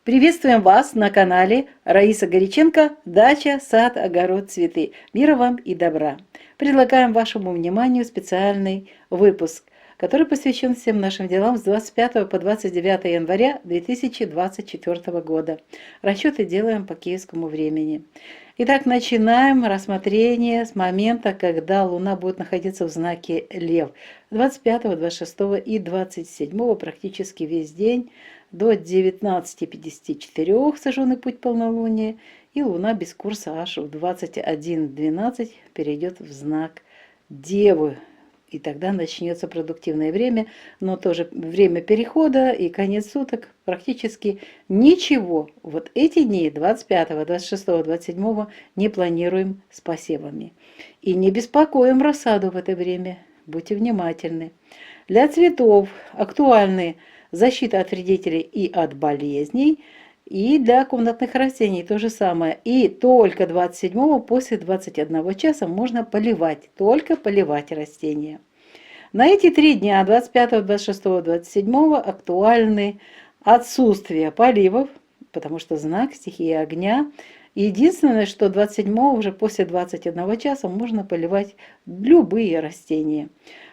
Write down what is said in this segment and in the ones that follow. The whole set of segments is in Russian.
Приветствуем вас на канале Раиса Горяченко «Дача, сад, огород, цветы». Мира вам и добра. Предлагаем вашему вниманию специальный выпуск, который посвящен всем нашим делам с 25 по 29 января 2024 года. Расчеты делаем по киевскому времени. Итак, начинаем рассмотрение с момента, когда Луна будет находиться в знаке Лев. 25, 26 и 27 практически весь день до 19:54 сожженный путь полнолуния, и Луна без курса аж в 21:12 перейдет в знак Девы. И тогда начнется продуктивное время, но тоже время перехода и конец суток. Практически ничего вот эти дни 25, 26, 27 не планируем с посевами. И не беспокоим рассаду в это время. Будьте внимательны. Для цветов актуальны защита от вредителей и от болезней. И для комнатных растений то же самое. И только 27-го после 21 часа можно поливать, только поливать растения. На эти 3 дня, 25, 26, 27, актуальны отсутствие поливов, потому что знак стихии огня. Единственное, что 27-го уже после 21 часа можно поливать любые растения.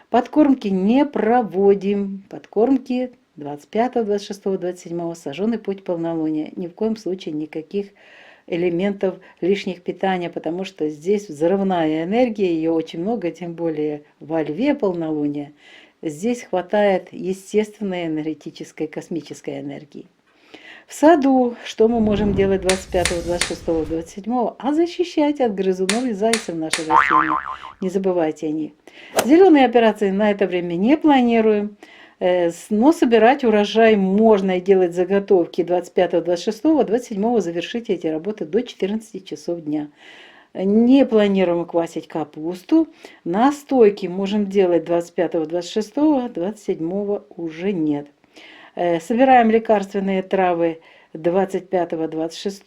Подкормки не проводим, подкормки 25, 26, 27 сожженный путь полнолуния. Ни в коем случае никаких элементов лишних питания, потому что здесь взрывная энергия, ее очень много, тем более во Льве полнолуния. Здесь хватает естественной энергетической космической энергии. В саду что мы можем делать 25, 26, 27? А защищать от грызунов и зайцев наши растения. Не забывайте о них. Зеленые операции на это время не планируем. Но собирать урожай можно и делать заготовки 25, 26, 27 завершить эти работы до 14 часов дня. Не планируем квасить капусту. Настойки можем делать 25, 26, 27 уже нет. Собираем лекарственные травы 25, 26,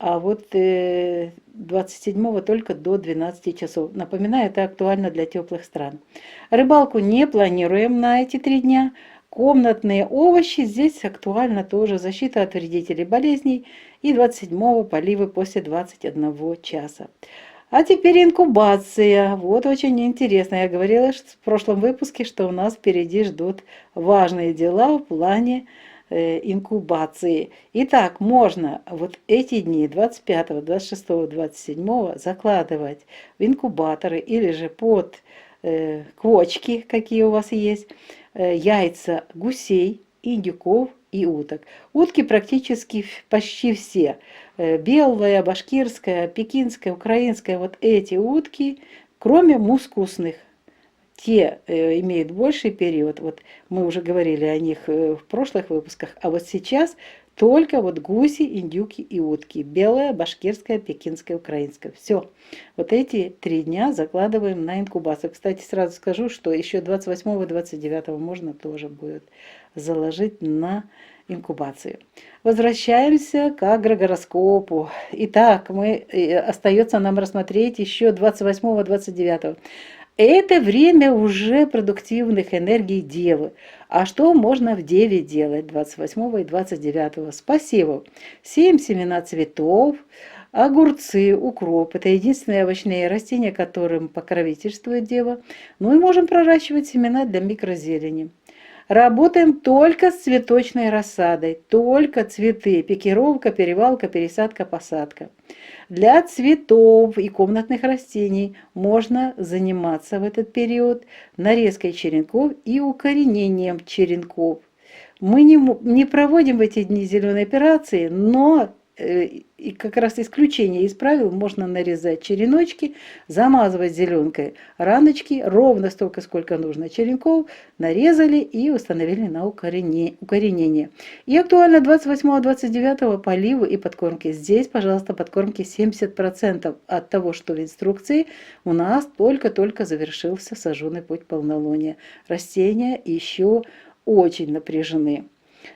а вот 27 только до 12 часов. Напоминаю, это актуально для теплых стран. Рыбалку не планируем на эти 3 дня. Комнатные овощи здесь актуально тоже. Защита от вредителей болезней. И 27 поливы после 21 часа. А теперь инкубация. Вот очень интересно. Я говорила в прошлом выпуске, что у нас впереди ждут важные дела в плане инкубации. Итак, можно вот эти дни 25, 26, 27 закладывать в инкубаторы или же под квочки, какие у вас есть, яйца гусей, индюков и уток. Утки практически почти все. Белая, башкирская, пекинская, украинская, вот эти утки, кроме мускусных. Те имеют больший период, вот мы уже говорили о них в прошлых выпусках, а вот сейчас только вот гуси, индюки и утки. Белая, башкирская, пекинская, украинская. Все. Вот эти 3 дня закладываем на инкубацию. Кстати, сразу скажу, что еще 28 и 29 можно тоже будет заложить на инкубацию. Возвращаемся к агрогороскопу. Итак, остается нам рассмотреть еще 28-29. Это время уже продуктивных энергий Девы. А что можно в Деве делать 28 и 29 с посевов? Сеем семена цветов, огурцы, укроп. Это единственные овощные растения, которым покровительствует Дева. Ну и можем проращивать семена для микрозелени. Работаем только с цветочной рассадой, только цветы, пикировка, перевалка, пересадка, посадка. Для цветов и комнатных растений можно заниматься в этот период нарезкой черенков и укоренением черенков. Мы не проводим в эти дни зеленые операции, но и как раз исключение из правил: можно нарезать череночки, замазывать зеленкой раночки, ровно столько, сколько нужно черенков, нарезали и установили на укоренение. И актуально 28-29 поливы и подкормки. Здесь, пожалуйста, подкормки 70% от того, что в инструкции. У нас только-только завершился сожженный путь полнолуния. Растения еще очень напряжены.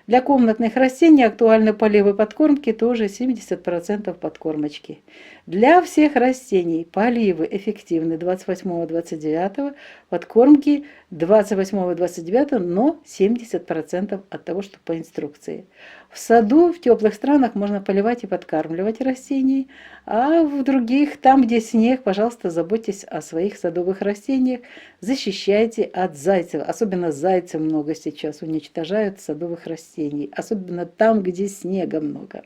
Для комнатных растений актуальны поливы подкормки тоже 70% подкормочки. Для всех растений поливы эффективны 28-29, подкормки 28-29, но 70% от того, что по инструкции. В саду, в теплых странах можно поливать и подкармливать растений, а в других, там где снег, пожалуйста, заботьтесь о своих садовых растениях, защищайте от зайцев. Особенно зайцы много сейчас уничтожают садовых растений, особенно там, где снега много.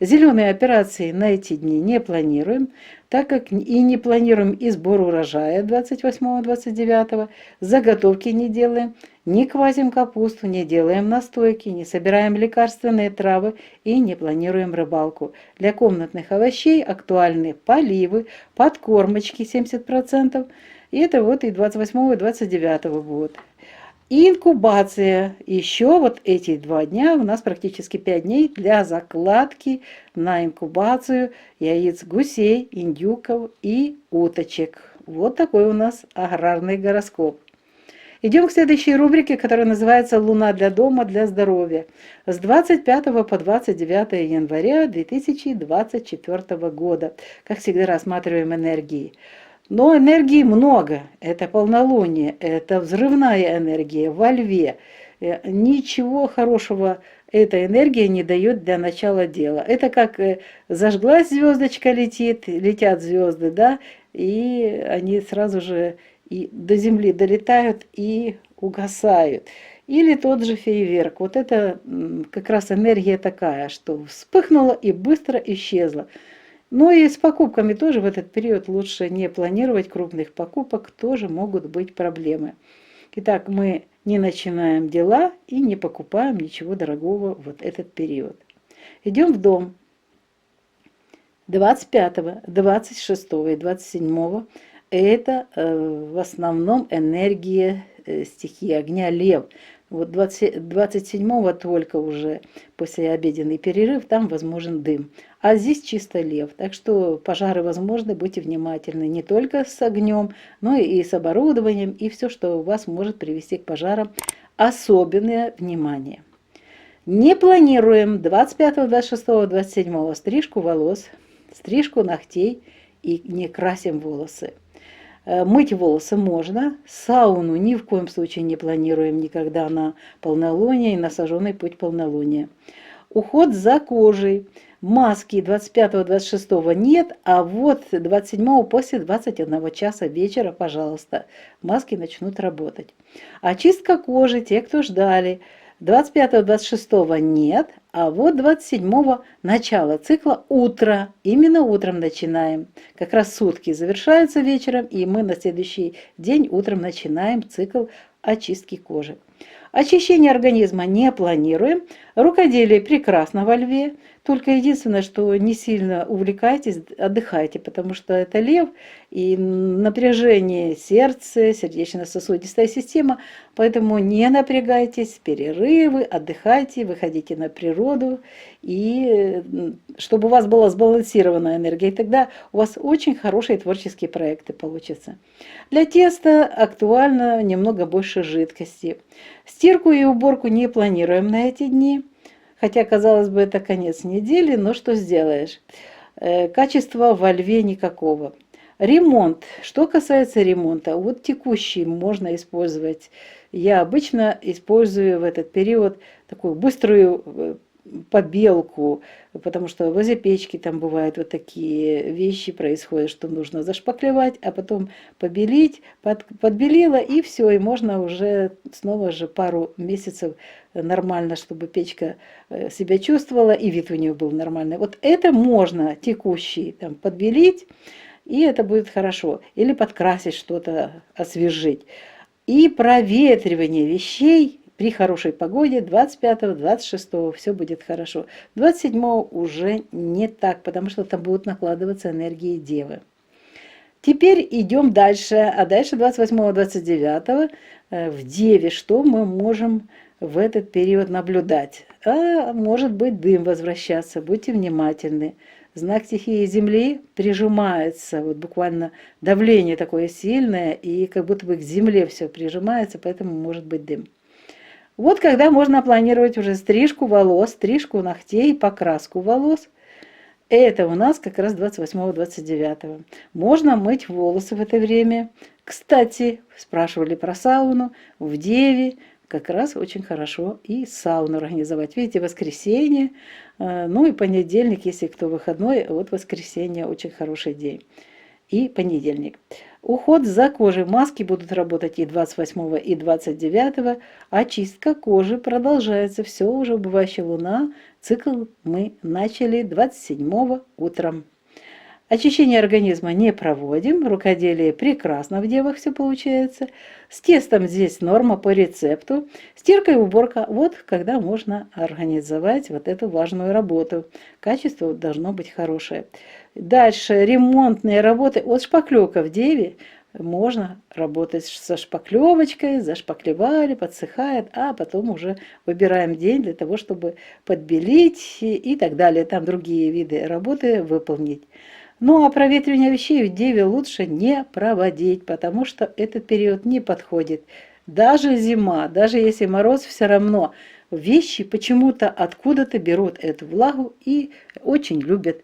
Зеленые операции на эти дни не планируем, так как и не планируем и сбор урожая 28-29, заготовки не делаем, не квасим капусту, не делаем настойки, не собираем лекарственные травы и не планируем рыбалку. Для комнатных овощей актуальны поливы, подкормочки 70%, и это вот и 28-29 будет. И инкубация. Еще вот эти 2 дня, у нас практически 5 дней для закладки на инкубацию яиц гусей, индюков и уточек. Вот такой у нас аграрный гороскоп. Идем к следующей рубрике, которая называется «Луна для дома, для здоровья». С 25 по 29 января 2024 года. Как всегда, рассматриваем энергии. Но энергии много. Это полнолуние, это взрывная энергия во льве. Ничего хорошего эта энергия не дает для начала дела. Это как зажглась звездочка, летят звезды, да, и они сразу же и до Земли долетают и угасают. Или тот же фейерверк. Вот это как раз энергия такая, что вспыхнула и быстро исчезла. Ну и с покупками тоже в этот период лучше не планировать крупных покупок, тоже могут быть проблемы. Итак, мы не начинаем дела и не покупаем ничего дорогого вот этот период. Идем в дом. 25, 26 и 27 это в основном энергия стихии огня лев. Вот 27-го только уже послеобеденный перерыв, там возможен дым. А здесь чисто лев. Так что пожары возможны, будьте внимательны не только с огнем, но и с оборудованием, и все, что у вас может привести к пожарам. Особенное внимание. Не планируем 25, 26, 27 стрижку волос, стрижку ногтей и не красим волосы. Мыть волосы можно, сауну ни в коем случае не планируем никогда на полнолуние и на сожженный путь полнолуния. Уход за кожей. Маски 25-26 нет, а вот 27 после 21 часа вечера, пожалуйста, маски начнут работать. Очистка кожи, те, кто ждали, 25-26 нет, а вот 27 начало цикла утро. Именно утром начинаем. Как раз сутки завершаются вечером, и мы на следующий день утром начинаем цикл очистки кожи. Очищение организма не планируем. Рукоделие прекрасно во льве. Только единственное, что не сильно увлекайтесь, отдыхайте, потому что это лев и напряжение сердца, сердечно-сосудистая система. Поэтому не напрягайтесь, перерывы, отдыхайте, выходите на природу. И чтобы у вас была сбалансированная энергия, и тогда у вас очень хорошие творческие проекты получатся. Для теста актуально немного больше жидкости. Стирку и уборку не планируем на эти дни. Хотя, казалось бы, это конец недели, но что сделаешь? Качества во льве никакого. Ремонт. Что касается ремонта, вот текущий можно использовать. Я обычно использую в этот период такую быструю побелку, потому что возле печки там бывают вот такие вещи происходят, что нужно зашпаклевать, а потом побелить, подбелила и все, и можно уже снова же пару месяцев нормально, чтобы печка себя чувствовала и вид у нее был нормальный. Вот это можно текущий там подбелить, и это будет хорошо. Или подкрасить что-то, освежить. И проветривание вещей при хорошей погоде 25-26 все будет хорошо. 27 уже не так, потому что там будут накладываться энергии Девы. Теперь идем дальше. А дальше 28-29 в Деве что мы можем в этот период наблюдать? Может быть дым возвращаться, будьте внимательны. Знак стихии Земли прижимается, вот буквально давление такое сильное, и как будто бы к Земле все прижимается, поэтому может быть дым. Вот когда можно планировать уже стрижку волос, стрижку ногтей, покраску волос. Это у нас как раз 28-29. Можно мыть волосы в это время. Кстати, спрашивали про сауну. В Деве как раз очень хорошо и сауну организовать. Видите, воскресенье, ну и понедельник, если кто выходной, вот воскресенье очень хороший день. И понедельник. Уход за кожей. Маски будут работать и 28 и 29. Очистка кожи продолжается. Все, уже убывающая луна. Цикл мы начали 27 утром. Очищение организма не проводим. Рукоделие прекрасно в девах все получается. С тестом здесь норма по рецепту. Стирка и уборка. Вот когда можно организовать вот эту важную работу. Качество должно быть хорошее. Дальше ремонтные работы. Вот шпаклевка в деве. Можно работать со шпаклевочкой, зашпаклевали, подсыхает, а потом уже выбираем день для того, чтобы подбелить и так далее. Там другие виды работы выполнить. Ну а проветривание вещей в деве лучше не проводить, потому что этот период не подходит. Даже зима, даже если мороз, все равно вещи почему-то откуда-то берут эту влагу и очень любят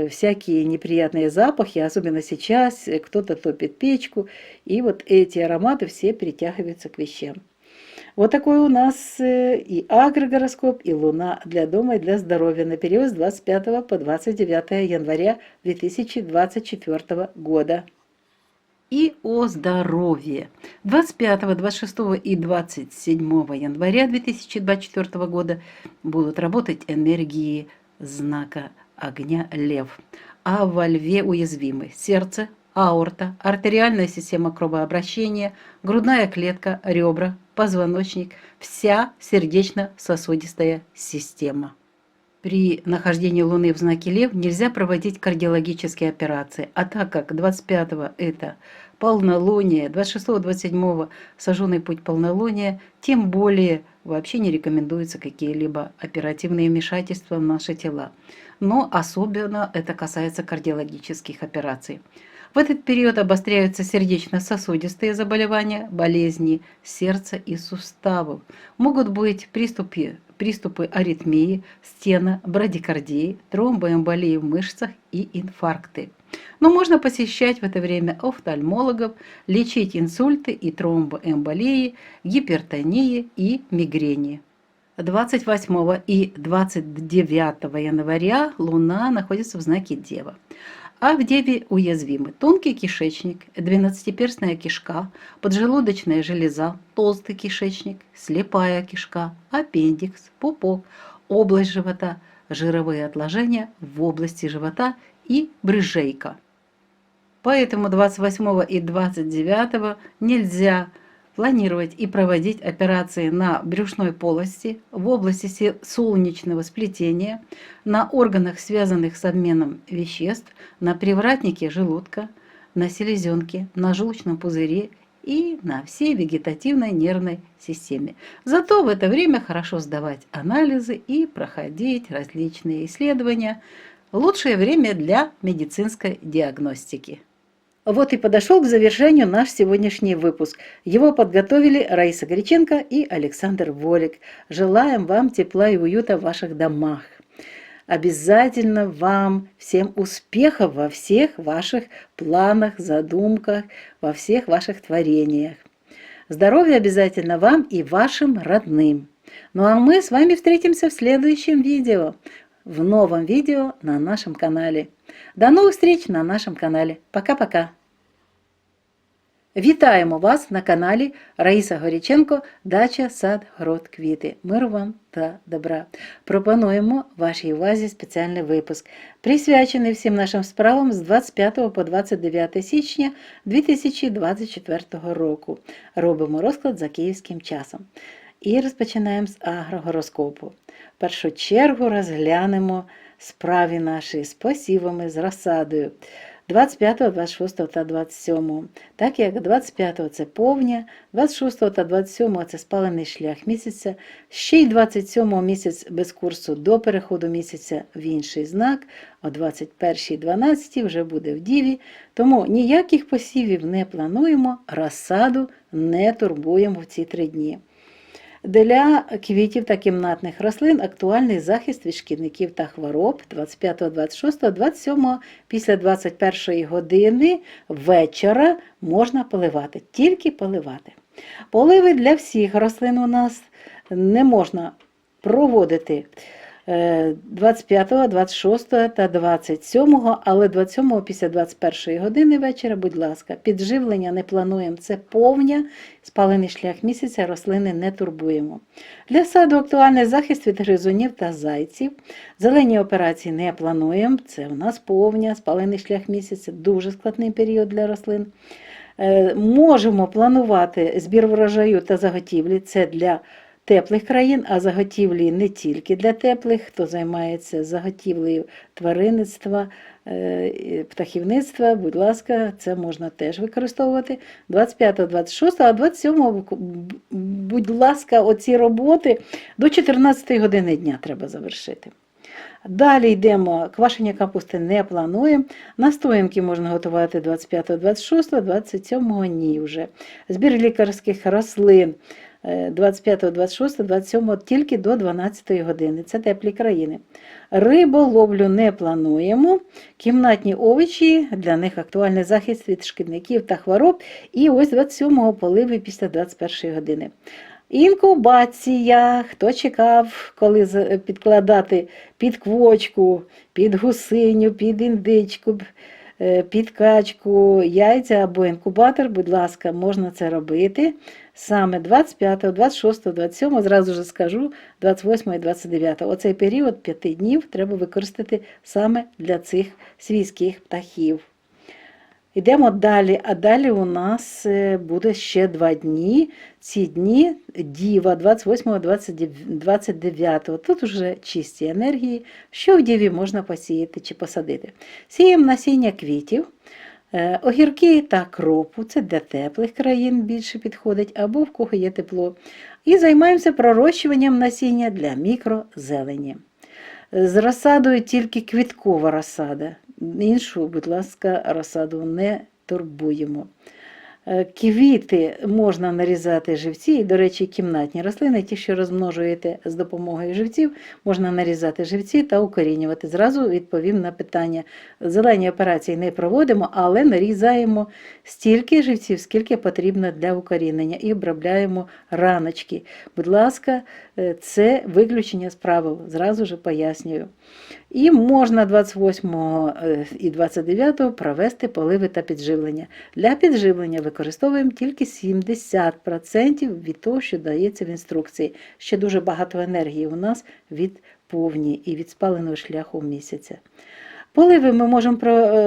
всякие неприятные запахи, особенно сейчас кто-то топит печку, и вот эти ароматы все притягиваются к вещам. Вот такой у нас и агрогороскоп, и луна для дома и для здоровья на период с 25 по 29 января 2024 года. И о здоровье. 25, 26 и 27 января 2024 года будут работать энергии знака огня Лев. А во Льве уязвимы сердце, аорта, артериальная система кровообращения, грудная клетка, ребра, позвоночник, вся сердечно-сосудистая система. При нахождении Луны в знаке Лев нельзя проводить кардиологические операции, а так как 25-го это полнолуние, 26-го, 27-го сожженный путь полнолуния, тем более вообще не рекомендуются какие-либо оперативные вмешательства в наши тела. Но особенно это касается кардиологических операций. В этот период обостряются сердечно-сосудистые заболевания, болезни сердца и суставов. Могут быть приступы аритмии, стена, брадикардии, тромбоэмболии в мышцах и инфаркты. Но можно посещать в это время офтальмологов, лечить инсульты и тромбоэмболии, гипертонии и мигрени. 28 и 29 января Луна находится в знаке Дева. А в Деве уязвимы тонкий кишечник, двенадцатиперстная кишка, поджелудочная железа, толстый кишечник, слепая кишка, аппендикс, пупок, область живота, жировые отложения в области живота и брыжейка. Поэтому 28 и 29 нельзя планировать и проводить операции на брюшной полости, в области солнечного сплетения, на органах, связанных с обменом веществ, на привратнике желудка, на селезенке, на желчном пузыре и на всей вегетативной нервной системе. Зато в это время хорошо сдавать анализы и проходить различные исследования. Лучшее время для медицинской диагностики. Вот и подошел к завершению наш сегодняшний выпуск. Его подготовили Раиса Горяченко и Александр Волик. Желаем вам тепла и уюта в ваших домах. Обязательно вам всем успехов во всех ваших планах, задумках, во всех ваших творениях. Здоровья обязательно вам и вашим родным. Ну а мы с вами встретимся в следующем видео, в новом видео на нашем канале. До новых встреч на нашем каналі. Пока-пока. Вітаємо вас на каналі Раїса Горяченко «Дача, сад, город, квіти». Миру вам та добра. Пропонуємо вашій увазі спеціальний випуск, присвячений всім нашим справам з 25 по 29 січня 2024 року. Робимо розклад за київським часом. І розпочинаємо з агрогороскопу. В першу чергу розглянемо справи наші з посівами, з розсадою 25, 26 та 27. Так як 25 це повня, 26 та 27 це спалений шлях місяця, ще й 27 місяць без курсу до переходу місяця в інший знак, о 21-12 вже буде в Діві, тому ніяких посівів не плануємо, розсаду не турбуємо в ці 3 дні. Для квітів та кімнатних рослин актуальний захист від шкідників та хвороб 25, 26, 27 після 21 години вечора можна поливати, тільки поливати. Поливи для всіх рослин у нас не можна проводити 25, 26 та 27, але 27 після 21 години вечора, будь ласка, підживлення не плануємо, це повня, спалений шлях місяця, рослини не турбуємо. Для саду актуальний захист від гризунів та зайців, зелені операції не плануємо, це у нас повня, спалений шлях місяця, дуже складний період для рослин. Можемо планувати збір врожаю та заготівлі, це для теплих країн, а заготівлі не тільки для теплих, хто займається заготівлею тваринництва, птахівництва, будь ласка, це можна теж використовувати. 25, 26, а 27, будь ласка, оці роботи до 14 години дня треба завершити. Далі йдемо, квашення капусти не плануємо, настоянки можна готувати 25, 26, 27 ні вже. Збір лікарських рослин 25, 26, 27 тільки до 12 години, це теплі країни. Риболовлю не плануємо, кімнатні овочі, для них актуальний захист від шкідників та хвороб, і ось 27 поливи після 21 години. Інкубація, хто чекав, коли підкладати під квочку, під гусиню, під індичку, під качку, яйця або інкубатор, будь ласка, можна це робити. Саме 25, 26, 27, зразу ж скажу, 28 і 29. Оцей період 5 днів треба використати саме для цих свійських птахів. Йдемо далі, а далі у нас буде ще 2 дні. Ці дні Діва 28, 29. Тут вже чисті енергії, що в Діві можна посіяти чи посадити. Сіємо насіння квітів, огірки та кропу, це для теплих країн більше підходить, або в кого є тепло. І займаємося пророщуванням насіння для мікрозелені. З розсадою тільки квіткова розсада. Іншу, будь ласка, розсаду не турбуємо. Квіти можна нарізати живці, і, до речі, кімнатні рослини, ті, що розмножуєте з допомогою живців, можна нарізати живці та укорінювати. Зразу відповім на питання. Зелені операції не проводимо, але нарізаємо стільки живців, скільки потрібно для укорінення, і обробляємо раночки. Будь ласка, це виключення з правил, зразу ж пояснюю. І можна 28 і 29 провести поливи та підживлення. Для підживлення використовуємо тільки 70% від того, що дається в інструкції. Ще дуже багато енергії у нас від повні і від спаленого шляху місяця. Поливи ми можемо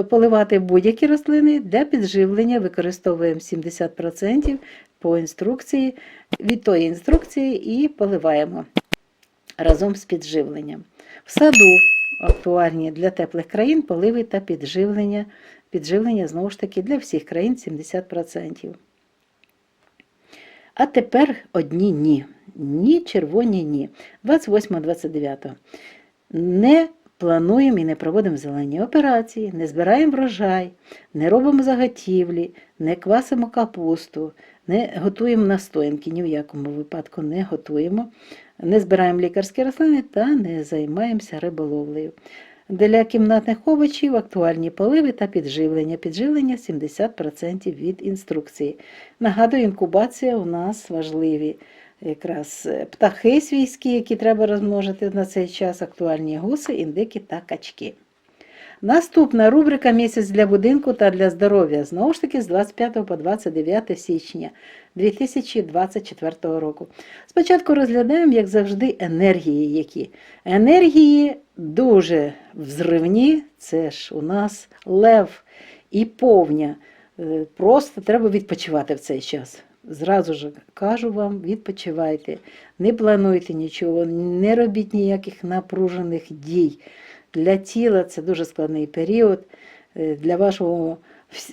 поливати будь-які рослини, для підживлення використовуємо 70% по інструкції, від тої інструкції і поливаємо разом з підживленням. В саду актуальні для теплих країн поливи та підживлення. Підживлення, знову ж таки, для всіх країн 70%. А тепер одні ні. Ні, червоні ні. 28-29. Не плануємо і не проводимо зелені операції, не збираємо врожай, не робимо заготівлі, не квасимо капусту, не готуємо настоянки, ні в якому випадку не готуємо, не збираємо лікарські рослини та не займаємося риболовлею. Для кімнатних овочів актуальні поливи та підживлення. Підживлення 70% від інструкції. Нагадую, інкубація у нас важливі. Якраз птахи свійські, які треба розмножити на цей час, актуальні гуси, індики та качки. Наступна рубрика «Місяць для будинку та для здоров'я». Знову ж таки, з 25 по 29 січня 2024 року. Спочатку розглядаємо, як завжди, енергії які. Енергії дуже взривні, це ж у нас лев і повня. Просто треба відпочивати в цей час. Зразу ж кажу вам, відпочивайте, не плануйте нічого, не робіть ніяких напружених дій. Для тіла це дуже складний період,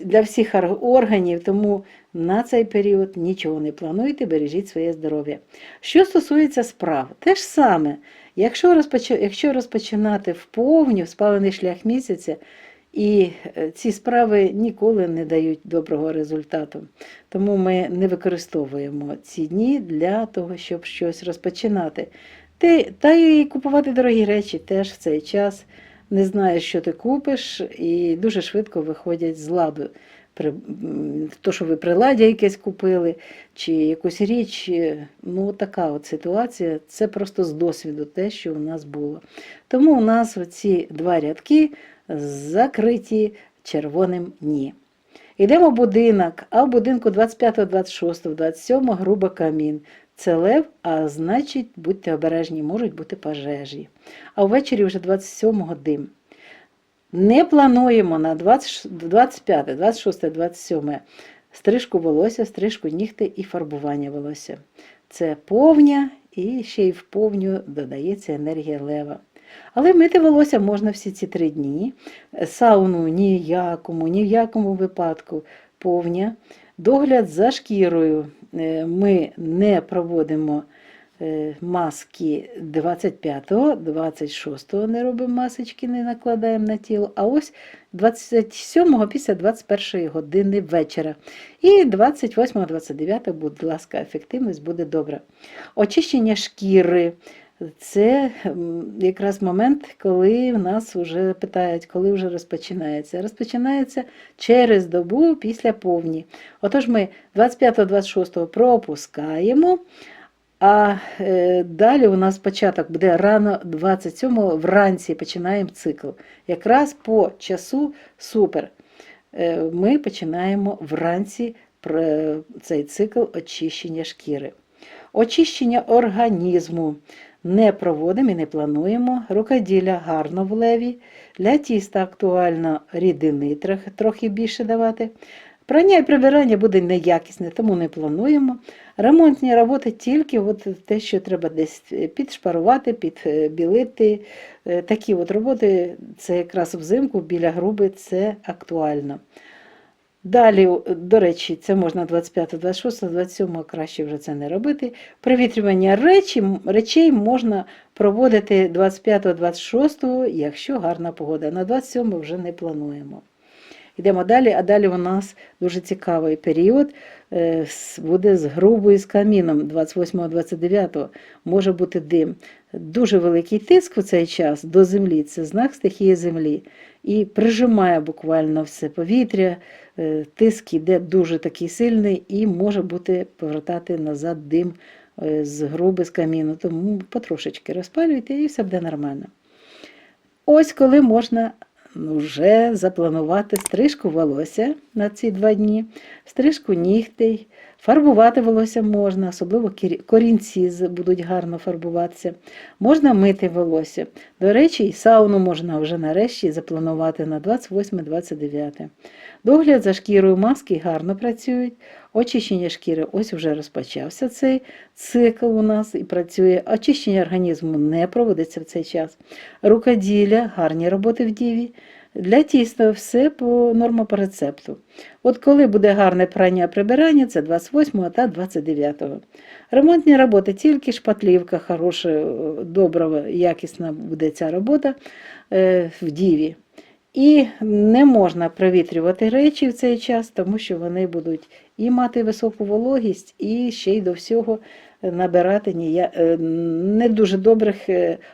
для всіх органів, тому на цей період нічого не плануйте, бережіть своє здоров'я. Що стосується справ, те ж саме, якщо розпочинати вповню, в спалений шлях місяця, І ці справи ніколи не дають доброго результату. Тому ми не використовуємо ці дні для того, щоб щось розпочинати. Та й купувати дорогі речі теж в цей час. Не знаєш, що ти купиш, і дуже швидко виходять з ладу. То, що ви приладдя якесь купили, чи якусь річ, ну така от ситуація, це просто з досвіду те, що у нас було. Тому у нас оці два рядки закриті червоним «ні». Йдемо в будинок, а в будинку 25, 26, 27 грубо камін. Це лев, а значить, будьте обережні, можуть бути пожежі. А ввечері вже 27-го дим. Не плануємо на 25, 26, 27 стрижку волосся, стрижку нігтей і фарбування волосся. Це повня, і ще й в повню додається енергія лева. Але мити волосся можна всі ці 3 дні. Сауну ні в якому випадку повня. Догляд за шкірою. Ми не проводимо маски 25-го, 26-го не робимо масочки, не накладаємо на тіло, а ось 27-го після 21-ї години вечора. І 28-го, 29-го, будь ласка, ефективність буде добра. Очищення шкіри. Це якраз момент, коли в нас вже питають, коли вже розпочинається. Розпочинається через добу після повні. Отож ми 25-26 пропускаємо, а далі у нас початок буде рано 27-го, вранці починаємо цикл. Якраз по часу супер. Ми починаємо вранці цей цикл очищення шкіри. Очищення організму. Не проводимо і не плануємо. Рукоділля гарно в леві. Для тіста актуально рідини трохи більше давати. Прання і прибирання буде неякісне, тому не плануємо. Ремонтні роботи тільки от те, що треба десь підшпарувати, підбілити. Такі от роботи, це якраз взимку біля груби, це актуально. Далі, до речі, це можна 25, 26, 27 краще вже це не робити. Привітрювання речей можна проводити 25, 26, якщо гарна погода. На 27 вже не плануємо. Йдемо далі, а далі у нас дуже цікавий період, буде з грубою з каміном 28-29, може бути дим. Дуже великий тиск в цей час до землі, це знак стихії землі. І прижимає буквально все повітря, тиск іде дуже такий сильний і може бути повертати назад дим з груби з каміну. Тому потрошечки розпалюйте і все буде нормально. Ось коли можна вже запланувати стрижку волосся на ці 2 дні, стрижку нігтей, фарбувати волосся можна, особливо корінці будуть гарно фарбуватися. Можна мити волосся. До речі, і сауну можна вже нарешті запланувати на 28-29. Догляд за шкірою, маски гарно працюють. Очищення шкіри, ось вже розпочався цей цикл у нас і працює. Очищення організму не проводиться в цей час. Рукоділля, гарні роботи в діві. Для тіста все по норму по рецепту. От коли буде гарне прання прибирання, це 28 та 29. Ремонтні роботи, тільки шпатлівка хороша, добра, якісна буде ця робота в діві. І не можна провітрювати речі в цей час, тому що вони будуть і мати високу вологість, і ще й до всього набирати не дуже добрих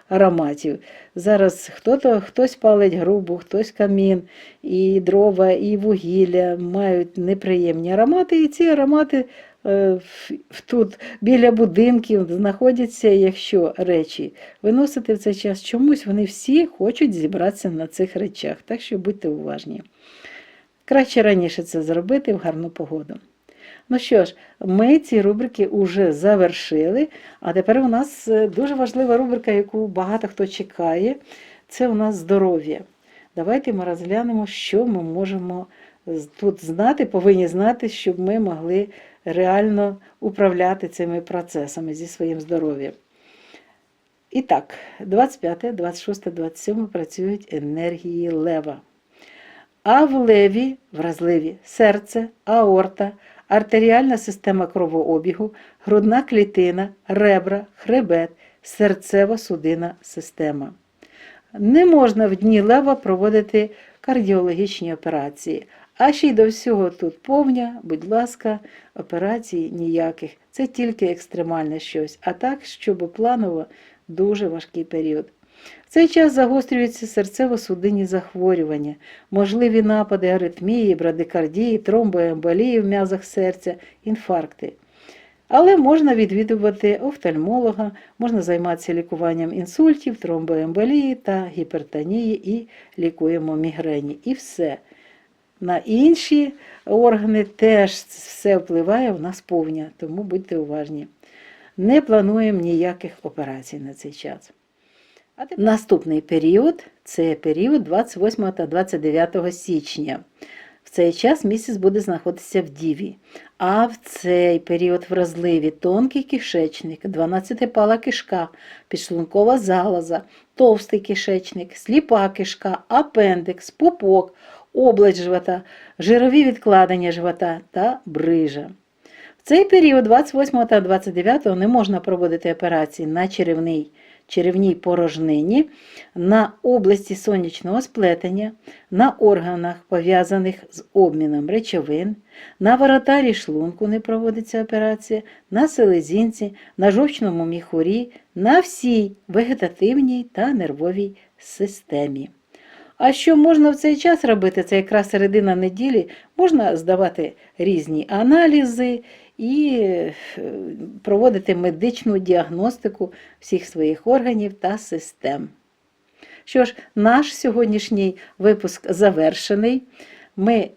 ароматів. Зараз хтось палить грубу, хтось камін, і дрова, і вугілля мають неприємні аромати, і ці аромати тут біля будинків знаходяться, якщо речі виносити в цей час чомусь, вони всі хочуть зібратися на цих речах, так що будьте уважні. Краще раніше це зробити в гарну погоду. Ну що ж, ми ці рубрики вже завершили, а тепер у нас дуже важлива рубрика, яку багато хто чекає, це у нас здоров'я. Давайте ми розглянемо, що ми можемо тут знати, повинні знати, щоб ми могли реально управляти цими процесами зі своїм здоров'ям. І так, 25, 26, 27 працюють енергії лева. А в леві вразливі серце, аорта, артеріальна система кровообігу, грудна клітина, ребра, хребет, серцево-судинна система. Не можна в дні лева проводити кардіологічні операції. А ще й до всього тут повня, будь ласка, операцій ніяких. Це тільки екстремальне щось, а так, щоб планово дуже важкий період. В цей час загострюються серцево-судинні захворювання, можливі напади аритмії, брадикардії, тромбоемболії в м'язах серця, інфаркти. Але можна відвідувати офтальмолога, можна займатися лікуванням інсультів, тромбоемболії та гіпертонії і лікуємо мігрені. І все. На інші органи теж все впливає, в нас повня, тому будьте уважні. Не плануємо ніяких операцій на цей час. Наступний період – це період 28 та 29 січня. В цей час місяць буде знаходитися в Діві. А в цей період вразливі тонкий кишечник, 12-пала кишка, підшлункова залоза, товстий кишечник, сліпа кишка, апендикс, пупок, область живота, жирові відкладення живота та брижа. В цей період 28 та 29 не можна проводити операції на черевній порожнині, на області сонячного сплетення, на органах, пов'язаних з обміном речовин, на воротарі шлунку не проводиться операція, на селезінці, на жовчному міхурі, на всій вегетативній та нервовій системі. А що можна в цей час робити? Це якраз середина неділі, можна здавати різні аналізи і проводити медичну діагностику всіх своїх органів та систем. Що ж, наш сьогоднішній випуск завершений. Ми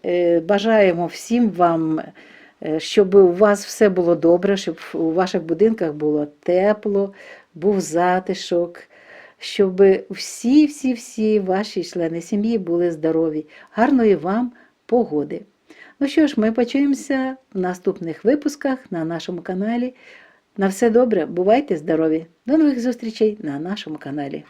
бажаємо всім вам, щоб у вас все було добре, щоб у ваших будинках було тепло, був затишок, щоб всі ваші члени сім'ї були здорові. Гарної вам погоди! Ну що ж, ми почуємося в наступних випусках на нашому каналі. На все добре, бувайте здорові! До нових зустрічей на нашому каналі!